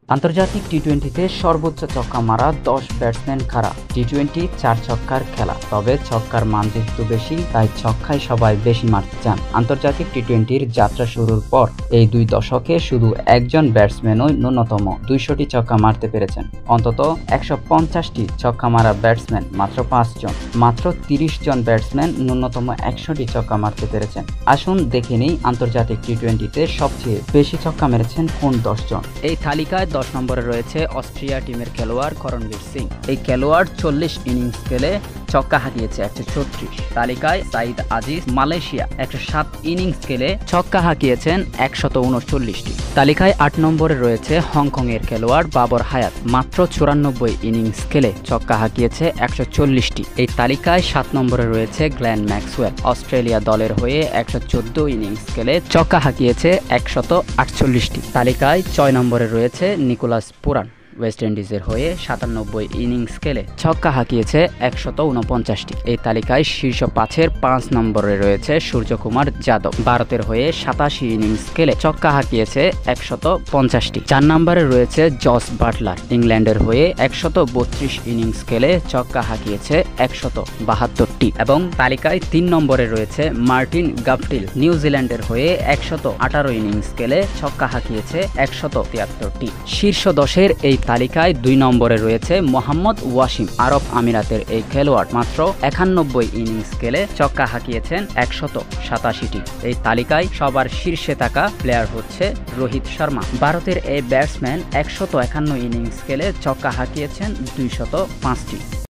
আন্তর্জাতিক টি-টোয়েন্টিতে সর্বোচ্চ ছক্কা মারা ১০ ব্যাটসম্যান কারা? টি-টোয়েন্টি ৪ ছক্কার খেলা, তবে ছক্কার মান যেহেতু বেশি তাই ছক্কায় সবাই বেশি মারতে চান। আন্তর্জাতিক টি-টোয়েন্টির যাত্রা শুরুর পর এই ২ দশকে শুধু একজন ব্যাটসম্যানই ন্যূনতম ২০০টি ছক্কা মারতে পেরেছেন। অন্তত ১৫০টি ছক্কা মারা ব্যাটসম্যান মাত্র ৫ জন। মাত্র ৩০ জন ব্যাটসম্যান ন্যূনতম ১০০টি ছক্কা মারতে পেরেছেন। আসুন দেখে নিই আন্তর্জাতিক টি-টোয়েন্টিতে সবচেয়ে বেশি ছক্কা মেরেছেন কোন ১০ জন। এই তালিকায় ১০ নম্বরে রয়েছে অস্ট্রিয়া টিমের খেলোয়াড় করণবীর সিং। এই খেলোয়াড় ৪০ ইনিংস খেলে ছক্কা হাঁকিয়েছে ১৩৬। তালিকায় সাইদ আজিজ মালয়েশিয়া ১০৭ ইনিংস খেলে ছক্কা হাঁকিয়েছেন ১৩৯টি। তালিকায় ৮ নম্বরে রয়েছে হংকং এর খেলোয়াড় বাবর হায়াত, মাত্র ৯৪ ইনিংস খেলে ছক্কা হাঁকিয়েছে ১৪০টি। এই তালিকায় ৭ নম্বরে রয়েছে গ্লেন ম্যাক্সওয়েল, অস্ট্রেলিয়া দলের হয়ে ১১৪ ইনিংস খেলে ছক্কা হাঁকিয়েছে ১৪৮টি। তালিকায় ৬ নম্বরে রয়েছে নিকোলাস পুরান, ওয়েস্ট ইন্ডিজের হয়ে ৯৭ ইনিংস খেলে ছক্কা হাঁকিয়েছে ১৪৯টি। এই তালিকায় শীর্ষ ৫-এর ৫ নম্বরে রয়েছে সূর্যকুমার যাদব, ভারতের হয়ে ৮৭ ইনিংস খেলে ছক্কা হাঁকিয়েছে ১৫০টি। ৪ নম্বরে রয়েছে জস বাটলার, ইংল্যান্ডের হয়ে ১৩২ ইনিংস খেলে ছক্কা হাঁকিয়েছে ১৭২টি। এবং তালিকায় ৩ নম্বরে রয়েছে মার্টিন গাপটিল, নিউজিল্যান্ডের হয়ে ১১৮ ইনিংস খেলে ছক্কা হাঁকিয়েছে ১৭৩টি। শীর্ষ ১০-এর এই তালিকায় ২ নম্বরে রয়েছে মোহাম্মদ ওয়াসিম, আরব আমিরাতের এই খেলোয়াড় মাত্র ৯১ ইনিংস খেলে ছক্কা হাঁকিয়েছেন ১৮৭টি। এই তালিকায় সবার শীর্ষে থাকা প্লেয়ার হচ্ছে রোহিত শর্মা। ভারতের এই ব্যাটসম্যান ১৫১ ইনিংস খেলে ছক্কা হাঁকিয়েছেন ২০৫টি।